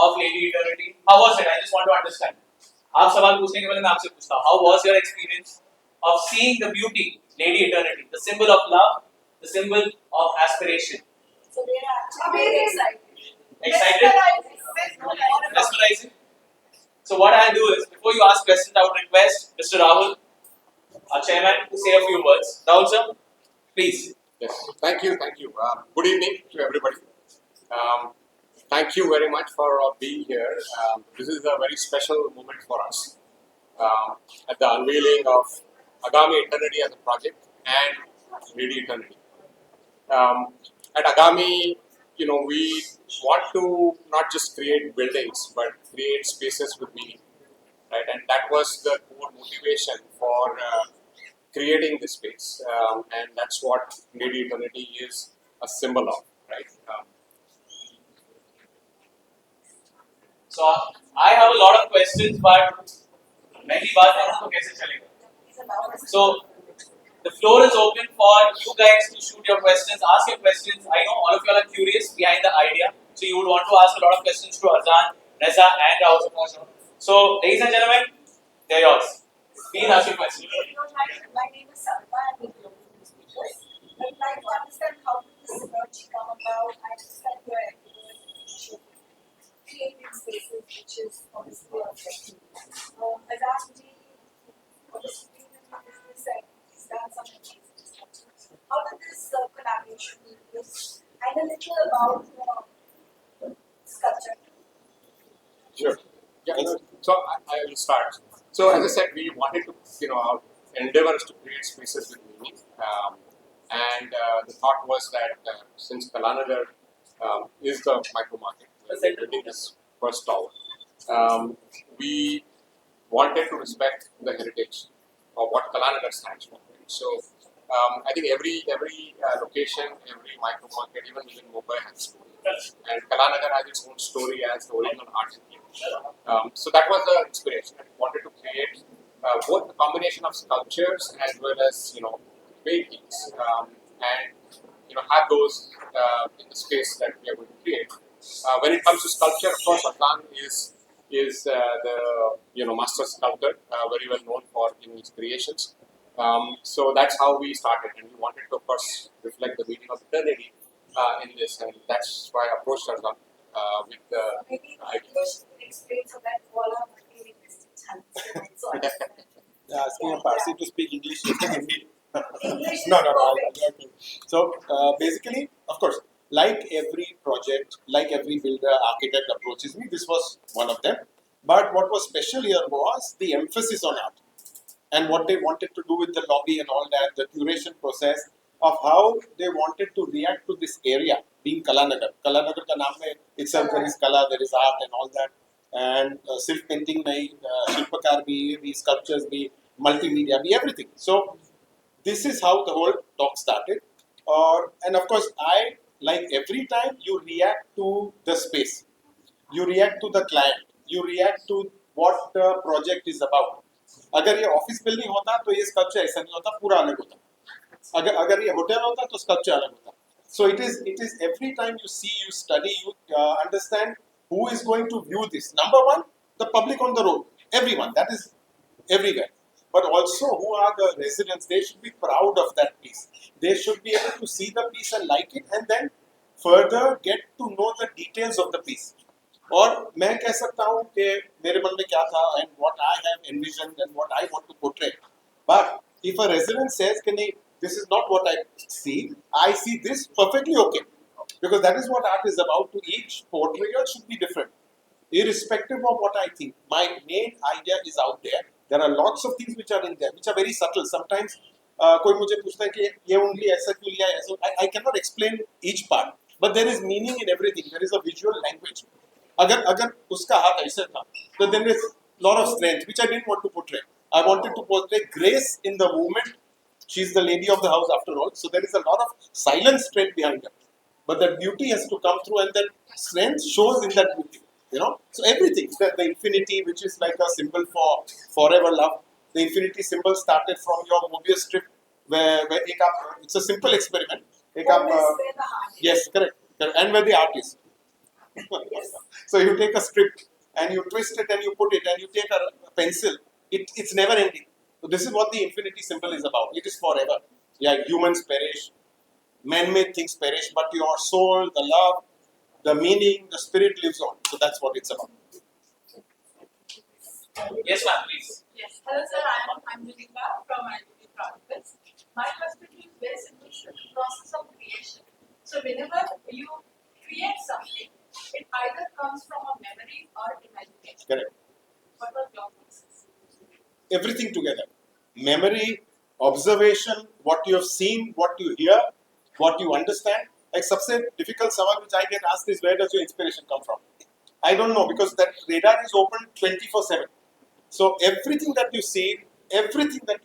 of Lady Eternity. How was it? I just want to understand. आप सवाल पूछने के पहले मैं आपसे पूछता हूँ. How was your experience of seeing the beauty, Lady Eternity, the symbol of love, the symbol of aspiration? So they are actually very excited. Excited? Mesmerizing? So what I'll do is, before you ask questions, I would request Mr. Rahul, our chairman, to say a few words. Rahul sir, please. Yes, thank you. Good evening to everybody. Thank you very much for being here. This is a very special moment for us at the unveiling of Agami Eternity as a project and Lady Eternity. At Agami, we want to not just create buildings, but create spaces with meaning, right? And that was the core motivation for creating this space, and that's what Lady Eternity is a symbol of, right? So I have a lot of questions, but many बात करूँ तो कैसे चलेगा? So the floor is open for you guys to shoot your questions, ask your questions. I know all of you are curious behind the idea, so you would want to ask a lot of questions to Arzan, Reza, and Rahul. So, ladies and gentlemen, they're yours. Please ask your questions. My name is Sarva and we belong to this business. I would like to understand how did this search come about. I understand your effort creating spaces, which is obviously your objective. Agami, obviously, in the business and he's done some amazing stuff. How did this collaboration with this? And a little about sculpture. Sure. Yeah. So I will start. So as I said, we wanted to, our endeavor is to create spaces with meaning, and the thought was that since Kalanagar is the micro market, where we're building this first tower, we wanted to respect the heritage of what Kalanagar stands for. So I think every location, every micro market, even within Mumbai has a story, and Kalanagar has its own story as the original art city. So that was the inspiration. We wanted to create both a combination of sculptures as well as paintings, and have those in the space that we are going to create. When it comes to sculpture, of course, Arzan is the master sculptor, very well known for his creations. So that's how we started, and we wanted to, of course, reflect the meaning of eternity in this, and that's why I approached Arzan with the idea. Explain so that all our materialistic challenges are Asking a Parsi to speak English instead of Hindi. English No. perfect. So basically, of course, like every project, like every builder, architect approaches me, this was one of them. But what was special here was the emphasis on art and what they wanted to do with the lobby and all that, the curation process of how they wanted to react to this area being Kalanagar. Kalanagar ka naam mein itself there is Kala, there is art and all that. And silk painting mein Shilpakar bhi, sculptures bhi, multimedia bhi, everything. So this is how the whole talk started. And of course, like every time you react to the space, you react to the client, you react to what the project is about. अगर ये office building होता तो ये sculpture ऐसा नहीं होता, पूरा अलग होता. अगर ये होटल होता तो स्कल्पचर अलग होता. So it is every time you see, you study, you understand who is going to view this. Number one, the public on the road, everyone, that is everywhere. But also who are the residents, they should be proud of that piece. They should be able to see the piece and like it and then further get to know the details of the piece. और मैं कह सकता हूँ कि मेरे मन में क्या था and what I have envisioned and what I want to portray. But if a resident says कि नहीं, this is not what I see this perfectly okay. Because that is what art is about. To each portrayal should be different, irrespective of what I think. My main idea is out there. There are lots of things which are in there, which are very subtle. Sometimes कोई मुझे पूछता है कि ये उंगली ऐसा क्यों लिया है, ऐसा. I cannot explain each part, but there is meaning in everything. There is a visual language. अगर उसका हाथ ऐसे था, so then there is lot of strength which I didn't want to portray. I wanted to portray grace in the movement. She is the lady of the house after all, so there is a lot of silent strength behind her. But that beauty has to come through, and that strength shows in that beauty. So everything, the infinity, which is like a symbol for forever love. The infinity symbol started from your Mobius strip, where it's a simple experiment. Where the heart is. Yes, correct, and where the art is. So you take a script and you twist it and you put it and you take a pencil. It's never ending. So this is what the infinity symbol is about. It is forever. Yeah, humans perish, man-made things perish, but your soul, the love, the meaning, the spirit lives on. So that's what it's about. Yes, ma'am, please. Yes. Hello, sir. I'm Julika from Agami Realty. My perspective is very simple, sir. The process of creation. So whenever you create something, it either comes from a memory or imagination. Correct. What was your process? Everything together. Memory, observation, what you have seen, what you hear, what you understand. Like सबसे difficult सवाल which I get asked is where does your inspiration come from? I don't know because that radar is open 24/7. So everything that you see, everything that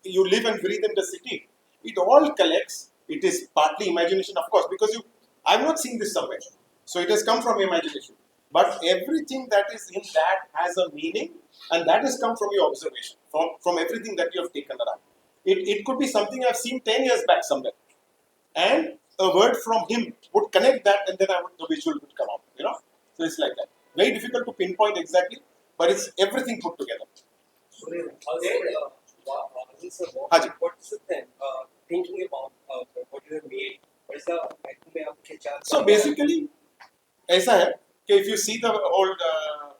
you live and breathe in the city, it all collects. It is partly imagination, of course, because I've not seen this somewhere. So it has come from imagination. But everything that is in that has a meaning, and that has come from your observation, from everything that you have taken around. It could be something I've seen 10 years back somewhere. And a word from him would connect that, and then the visual would come out. So it's like that. Very difficult to pinpoint exactly, but it's everything put together. Haji. What's the thing? Thinking about what you have made, what is the So basically, ऐसा है कि if you see the whole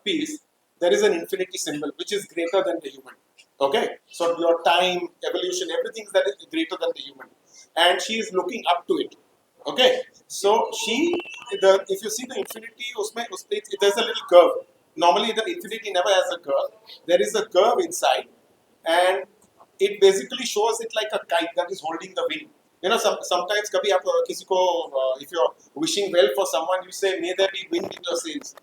piece, there is an infinity symbol which is greater than the human. Okay, so your time, evolution, everything that is greater than the human, and she is looking up to it. Okay, so if you see the infinity, there's a little curve. Normally, the infinity never has a curve. There is a curve inside, and it basically shows it like a kite that is holding the wind. Sometimes कभी आप किसी को if you're wishing well for someone, you say may there be wind in your sails.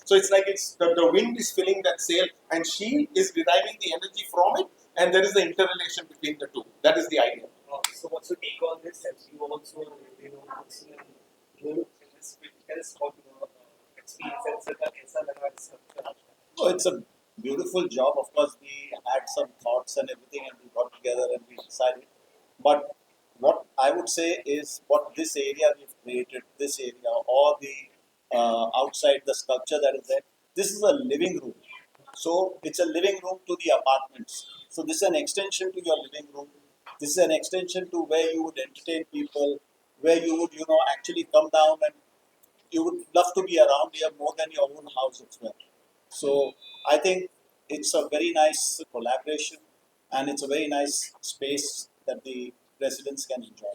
So it's like the wind is filling that sail, and she is deriving the energy from it, and there is the interrelation between the two. That is the idea. So what's your take on this? As you also in this tell us about your experience and कैसा लगा इस Oh, it's a beautiful job. Of course, we had some thoughts and everything, and we got together and we decided. But what I would say is, what this area we've created, this area, or the outside the sculpture that is there, this is a living room. So it's a living room to the apartments. So this is an extension to your living room. This is an extension to where you would entertain people, where you would, actually come down and you would love to be around here more than your own house as well. So I think it's a very nice collaboration, and it's a very nice space that the residents can enjoy.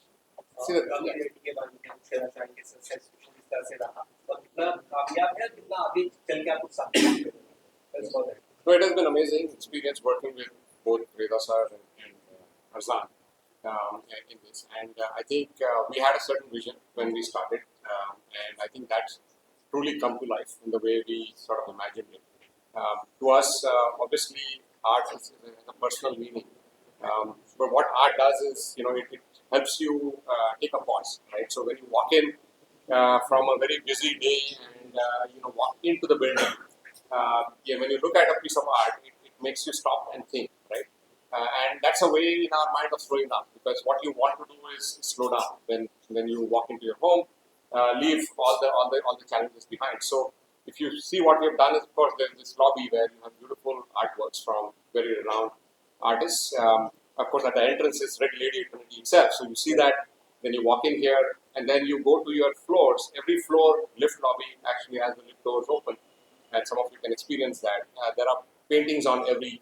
See the- Agami Realty के बारे में क्या कहना चाहेंगे? Success किस तरह से रहा और कितना कामयाब है, कितना अभी चल के आपको साथ में That's about it. So it has been amazing experience working with both Reza sir and Arzan in this, and I think we had a certain vision when we started, and I think that's truly come to life in the way we sort of imagined it. To us, obviously, art has a personal meaning, but what art does is, it helps you take a pause, right? So when you walk in from a very busy day and walk into the building, when you look at a piece of art, it makes you stop and think, right? And that's a way in our mind of slowing down, because what you want to do is slow down when you walk into your home, leave all the challenges behind. So if you see what we've done is, of course, there's this lobby where you have beautiful artworks from very renowned artists. Of course, at the entrance is Red Lady Eternity itself. So you see that, then you walk in here, and then you go to your floors. Every floor lift lobby actually has the lift doors open, and some of you can experience that. There are paintings on every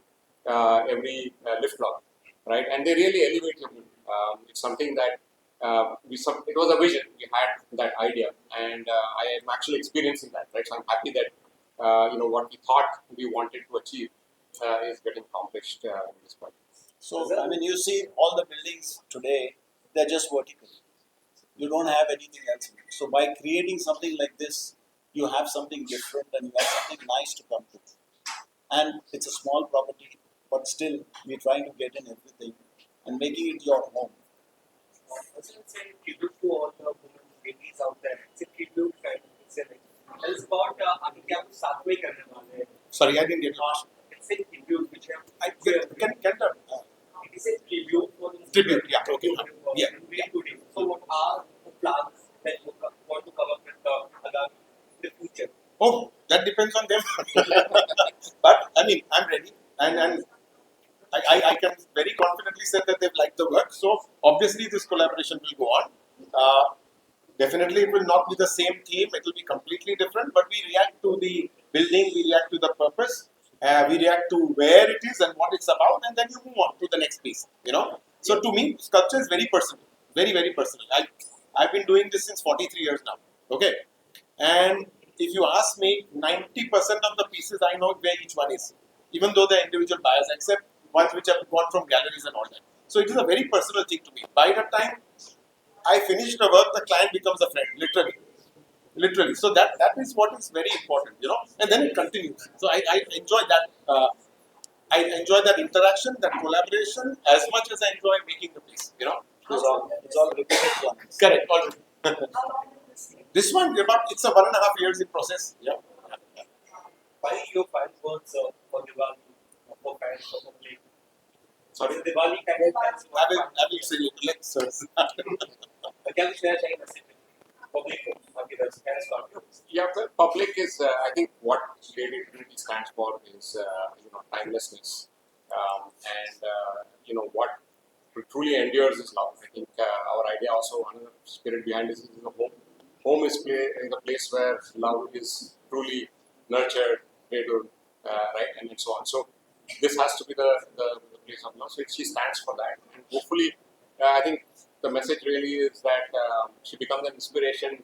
lift lobby, right? And they really elevate your mood. It's something that it was a vision. We had that idea, and I am actually experiencing that, right? So I'm happy that what we thought we wanted to achieve is getting accomplished in this project. So, I mean, you see all the buildings today, they're just vertical. You don't have anything else. So, by creating something like this, you have something different and you have something nice to come to. And it's a small property, but still, we're trying to get in everything and making it your home. Also, it's a tribute to all the women ladies out there. It's a tribute kind of thing. It's about अभी क्या आप साथ में करने वाले हैं. Sorry, I didn't get it. It's a tribute which have. Can It is a tribute for the Tribute, yeah, okay. Yeah, today. So what are the plans that you want to come up with Agami? depends on them. But I mean, I'm ready, and I can very confidently say that they've liked the work. So obviously, this collaboration will go on. Definitely, it will not be the same theme. It will be completely different. But we react to the building, we react to the purpose, we react to where it is and what it's about, and then you move on to the next piece. You know. So to me, sculpture is very personal, very personal. I've been doing this since 43 years now. Okay, and if you ask me, 90% of the pieces I know where each one is, even though they're individual buyers, except ones which have gone from galleries and all that. So it is a very personal thing to me. By the time I finish the work, the client becomes a friend, literally. So that is what is very important, you know. And then it continues. So I enjoy that. I enjoy that interaction, that collaboration, as much as I enjoy making the piece, you know. It's all repeated ones. Correct. How long will this take? This one, it's a 1.5 years in process. Yeah. Why your fans works for Diwali, for fans for public? Sorry? The Diwali kind of fans I will say it. Let's. Can you share a message with public for the fans for Yeah, the public is, I think what Lady Eternity stands for is, timelessness. What truly endures is love. I think our idea also, another spirit behind this is the home. Home is the place where love is truly nurtured, cradled, right, and so on. So this has to be the place of love. So she stands for that. And hopefully, I think the message really is that she becomes an inspiration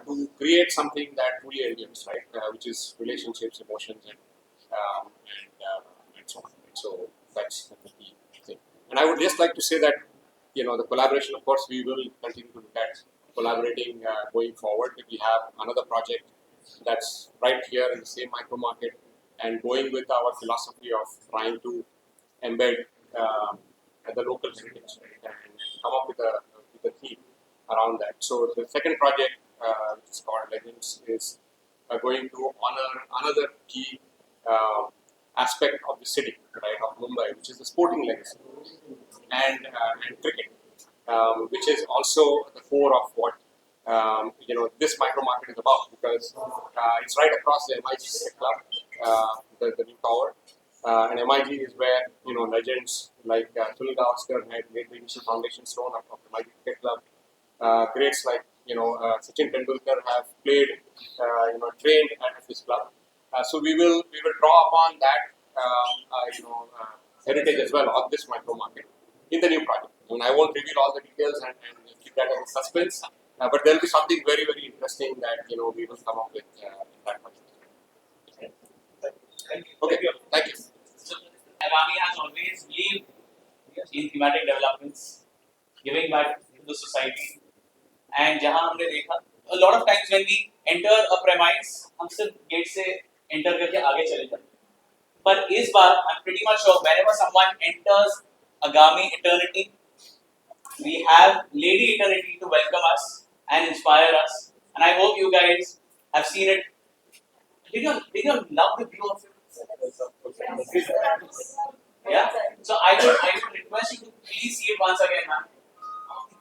to create something that truly endures, right? Which is relationships, emotions, and so on. So that's the key thing. And I would just like to say that the collaboration. Of course, we will continue to look at collaborating going forward. We have another project that's right here in the same micro market, and going with our philosophy of trying to embed the local heritage, right, and come up with a theme around that. So the second project, which is called Legends, is going to honor another key aspect of the city, right, of Mumbai, which is the sporting legacy and cricket, which is also the core of what this micro market is about, because it's right across the MIG Cricket Club, the new tower. And MIG is where legends like Sunil Gavaskar had made the initial foundation stone of the MIG Cricket Club. Greats like Sachin Tendulkar have played, trained at this club. So we will draw upon that heritage as well of this micro market in the new project. I won't reveal all the details and keep that as a suspense, but there will be something very interesting that we will come up with in that project. Okay, thank you. So, Agami has always believed in thematic developments, giving back to the society. And जहाँ हमने देखा, a lot of times when we enter a premise, हम सिर्फ gate से enter करके आगे चले जाते हैं. But इस बार, I'm pretty much sure whenever someone enters Agami Eternity, we have Lady Eternity to welcome us and inspire us. And I hope you guys have seen it. Did you love the view of it? Yeah. So I would request you to please see it once again, ma'am.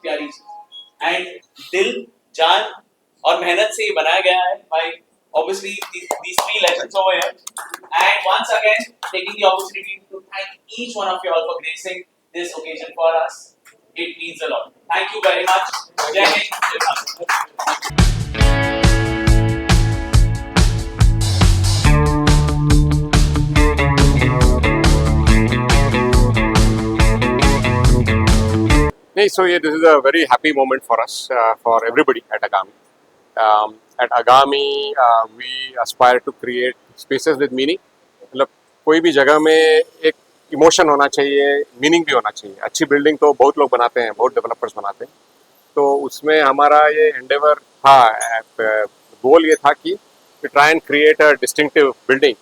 प्यारी सी. And दिल, जान और मेहनत से ये बनाया गया है by obviously these three legends over here. And once again, taking the opportunity to thank each one of you all for gracing this occasion for us. It means a lot. Thank you very much. Jai Hind, Jai Bharat. So yeah, this is a very happy moment for us, for everybody at Agami. At Agami, we aspire to create spaces with meaning. मतलब कोई भी जगह में एक emotion होना चाहिए, meaning भी होना चाहिए. अच्छी बिल्डिंग तो बहुत लोग बनाते हैं, बहुत डेवलपर्स बनाते हैं. तो उसमें हमारा ये एंडेवर था, गोल ये था कि try and create a distinctive building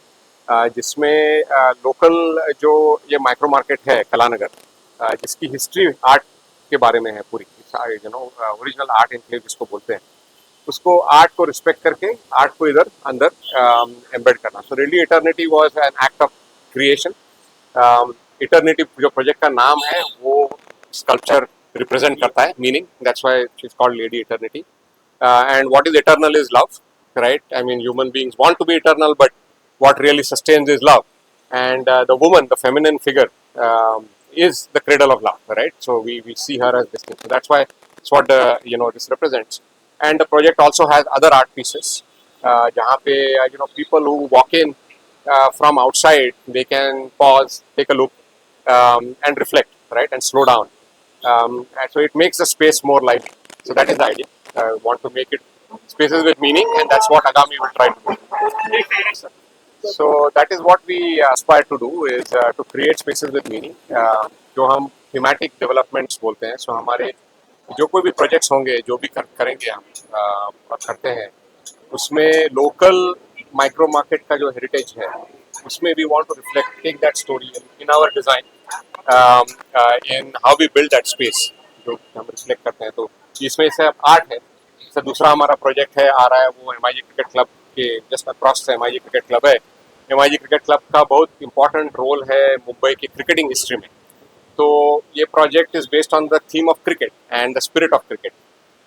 जिसमें लोकल जो ये माइक्रो मार्केट है कलानगर, जिसकी हिस्ट्री आर्ट के बारे में है पूरी, ओरिजिनल आर्ट एनक्लेव जिसको बोलते हैं, उसको आर्ट को रिस्पेक्ट करके आर्ट को इधर अंदर एम्बेड करना. So ready eternity was an act of creation. Eternity जो प्रोजेक्ट का नाम है वो स्कल्पचर रिप्रेजेंट करता है meaning, that's why it is called lady eternity. And what is eternal is love. right? I mean, human beings want to be eternal, but what really sustains is love. And the woman, the feminine figure, is the cradle of love, right? So we see her as this thing. So that's why it's what this represents. And the project also has other art pieces, जहाँ पे people who walk in from outside, they can pause, take a look, and reflect, right, and slow down. And so it makes the space more lively. So that is the idea. Want to make it spaces with meaning, and that's what Agami will try to do. So that is what we aspire to do, is to create spaces with meaning. जो हम thematic developments बोलते हैं. So हमारे जो कोई भी projects होंगे, जो भी करेंगे हम और करते हैं, उसमें local micro market का जो heritage है, उसमें we want to reflect, take that story in our design, in how we build that space, जो हम reflect करते हैं. तो इसमें से आर्ट है. सर दूसरा हमारा प्रोजेक्ट है आ रहा है, वो MIG क्रिकेट क्लब के जस्ट अक्रॉस से MIG क्रिकेट क्लब है. MIG क्रिकेट क्लब का बहुत इंपॉर्टेंट रोल है मुंबई की क्रिकेटिंग हिस्ट्री में. तो ये project is based on the theme of cricket and the spirit of cricket.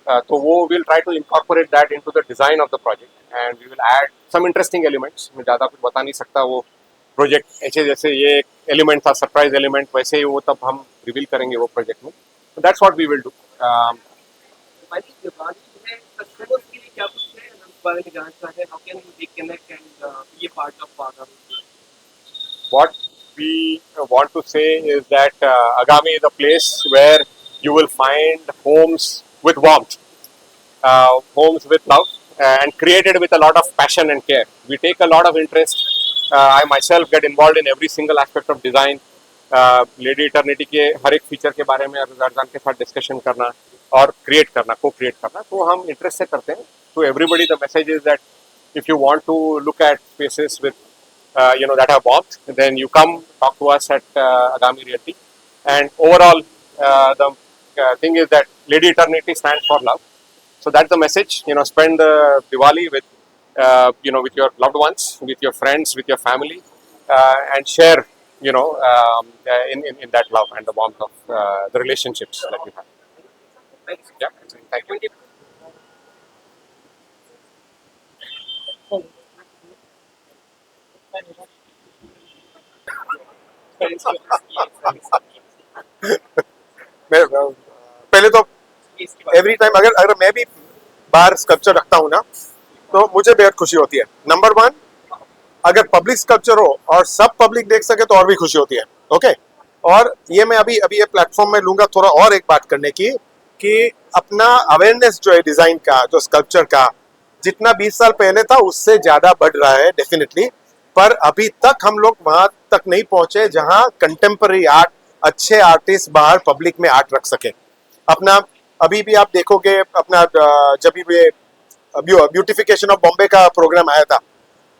तो वो will try to incorporate that into the design of the project, and we will add some interesting elements. मैं ज़्यादा कुछ बता नहीं सकता. वो project ऐसे जैसे ये एक एलिमेंट था, सरप्राइज एलिमेंट, वैसे ही वो तब हम रिवील करेंगे वो प्रोजेक्ट में. That's what we will do. Customers के लिए क्या कुछ है उस बारे में जानना चाहते हैं. How can they connect and be a part of Agami? What we want to say is that Agami is a place where you will find homes with warmth, homes with love, and created with a lot of passion and care. We take a lot of interest. I myself get involved in every single aspect of design. Lady eternity के हर एक feature के बारे में अर्जान के साथ discussion करना और create करना, को क्रिएट करना, तो हम इंटरेस्ट से करते हैं. तो everybody the message is that if you want to look at spaces with that have warmth, then you come talk to us at Agami Realty. And overall, the thing is that Lady Eternity stands for love. So that's the message. Spend the Diwali with with your loved ones, with your friends, with your family, and share in that love and the warmth of the relationships that you have. Yeah, thank you. पहले तो every time अगर मैं भी बाहर sculpture रखता हूँ ना, तो मुझे बेहद खुशी होती है. नंबर वन, अगर पब्लिक स्कल्पचर हो और सब पब्लिक देख सके तो और भी खुशी होती है. ओके. और ये मैं अभी ये प्लेटफॉर्म में लूंगा थोड़ा और एक बात करने की, कि अपना अवेयरनेस जो है डिजाइन का, जो स्कल्पचर का, जितना 20 साल पहले था उससे ज्यादा बढ़ रहा है डेफिनेटली. पर अभी तक हम लोग वहां तक नहीं पहुंचे जहां कंटेम्पररी आर्ट, अच्छे आर्टिस्ट बाहर पब्लिक में आर्ट रख सके. अपना अभी भी आप देखोगे, अपना जब भी ब्यूटिफिकेशन ऑफ बॉम्बे का प्रोग्राम आया था,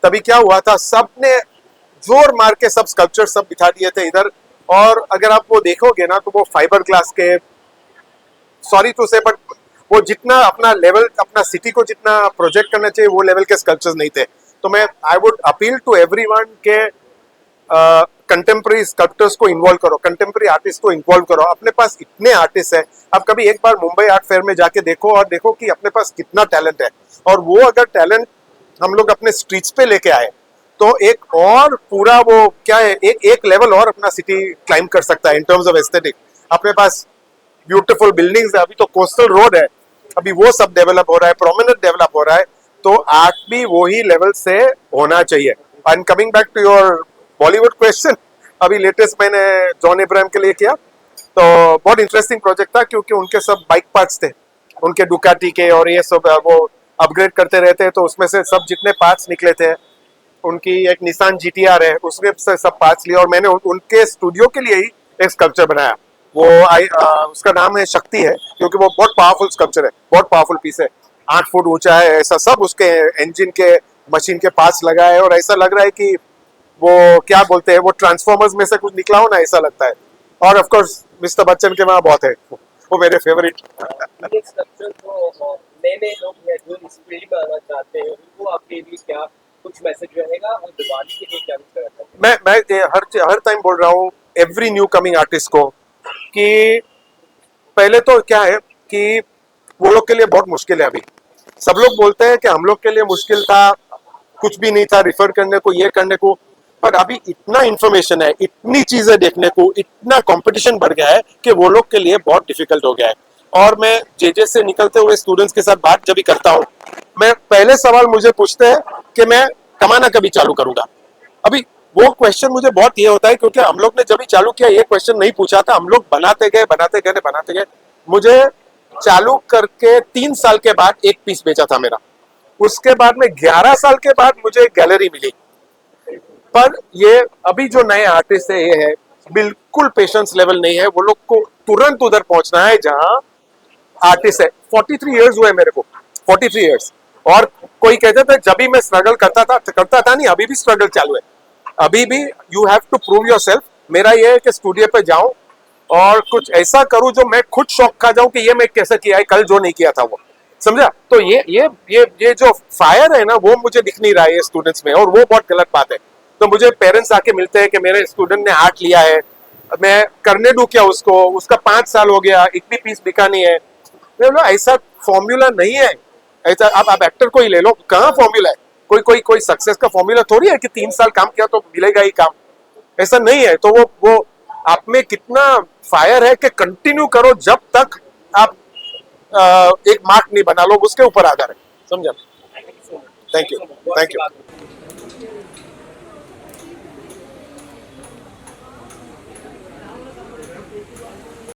तभी क्या हुआ था, सबने जोर मार के सब स्कल्पचर सब बिठा दिए थे इधर. और अगर आप वो देखोगे ना, तो वो फाइबर ग्लास के, सॉरी टू से, बट वो जितना अपना लेवल, अपना सिटी को जितना प्रोजेक्ट करना चाहिए वो लेवल के स्कल्पचर्स नहीं थे. तो मैं I would appeal to everyone के कंटेम्प्रेरी स्कल्पटर्स को इन्वॉल्व करो, कंटेम्प्रेरी आर्टिस्ट को इन्वॉल्व करो. अपने पास इतने आर्टिस्ट हैं. आप कभी एक बार मुंबई आर्ट फेयर में जाके देखो और देखो कि अपने पास कितना टैलेंट है. और वो अगर टैलेंट हम लोग अपने स्ट्रीट्स पे लेके आए तो एक और पूरा वो क्या है, एक लेवल और अपना सिटी क्लाइम कर सकता है इन टर्म्स ऑफ एस्थेटिक. अपने पास ब्यूटीफुल बिल्डिंग्स है, अभी तो कोस्टल रोड है, अभी वो सब डेवलप हो रहा है, प्रोमिनेंट डेवलप हो रहा है. तो आर्ट भी वही लेवल से होना चाहिए. And coming back to your Bollywood question, अभी लेटेस्ट मैंने जॉन इब्राहिम के लिए किया, तो बहुत इंटरेस्टिंग प्रोजेक्ट था, क्योंकि उनके सब बाइक पार्ट्स थे, उनके डुकाटी के, और ये सब वो अपग्रेड करते रहते हैं. तो उसमें से सब जितने पार्ट्स निकले थे, उनकी एक निसान GTR है, उसमें से सब पार्ट्स लिए और मैंने उनके स्टूडियो के लिए ही एक स्कल्पचर बनाया. वो उसका नाम है शक्ति है, क्योंकि वो बहुत पावरफुल स्कल्पचर है, बहुत पावरफुल पीस है, 8 फुट ऊंचा है, ऐसा सब उसके इंजन के मशीन के पास लगा है, और ऐसा लग रहा है कि वो क्या बोलते हैं, वो ट्रांसफॉर्मर्स में से कुछ निकला हो ना, ऐसा लगता है. और ऑफ कोर्स मिस्टर बच्चन के वहाँ बहुत है, वो मेरे फेवरेट. ये स्ट्रक्चर जो नए लोग हैं जो इस फील्ड में आना चाहते हैं, उनको आपके लिए क्या कुछ मैसेज रहेगा, वो दिवाली के लिए क्या कुछ रहता है? मैं हर टाइम बोल रहा हूँ एवरी न्यू कमिंग आर्टिस्ट को, कि पहले तो क्या है कि वो लोग के लिए बहुत मुश्किल है अभी. सब लोग बोलते हैं कि हम लोग के लिए मुश्किल था, कुछ भी नहीं था रिफर करने को, ये करने को, पर अभी इतना इंफॉर्मेशन है, इतनी चीजें देखने को, इतना कंपटीशन बढ़ गया है कि वो लोग के लिए बहुत डिफिकल्ट हो गया है। और मैं जेजे से निकलते हुए स्टूडेंट्स के साथ बात जब भी करता हूँ, मैं पहले सवाल मुझे पूछते हैं कि मैं कमाना कभी चालू करूंगा। अभी वो क्वेश्चन मुझे बहुत ये होता है क्योंकि हम लोग ने जब भी चालू किया ये क्वेश्चन नहीं पूछा था, हम लोग बनाते गए। मुझे चालू करके 3 साल के बाद एक पीस बेचा था मेरा, उसके बाद में 11 साल के बाद मुझे गैलरी मिली। पर ये अभी जो नए आर्टिस्ट है ये है बिल्कुल पेशेंस लेवल नहीं है, वो लोग को तुरंत उधर पहुंचना है जहां आर्टिस्ट है। 43 इयर्स हुए मेरे को, 43 इयर्स। और कोई कहते थे जब भी मैं स्ट्रगल करता था नहीं, अभी भी स्ट्रगल चालू है, अभी भी you have to prove yourself. मेरा ये है कि स्टूडियो पे जाऊं और कुछ ऐसा करूं जो मैं खुद शौक खा जाऊं कि ये मैं कैसे किया है, कल जो नहीं किया था वो, समझा। तो ये जो फायर है ना वो मुझे दिख नहीं रहा है ये स्टूडेंट्स में, और वो बहुत गलत बात है। तो मुझे पेरेंट्स आके मिलते हैं कि मेरे स्टूडेंट ने आर्ट लिया है, मैं करने दूं क्या उसको, उसका 5 साल हो गया, एक भी पीस बिका नहीं है। मैं बोला ऐसा फॉर्मूला नहीं है। ऐसा आप एक्टर को ही ले लो, कहाँ फॉर्मूला है? कोई सक्सेस का फॉर्मूला थोड़ी है कि 3 साल काम किया तो मिलेगा ही काम, ऐसा नहीं है। तो वो आप में कितना फायर है कि कंटिन्यू करो जब तक आप एक मार्क नहीं बना लो, उसके ऊपर आधार है, समझा। Thank you.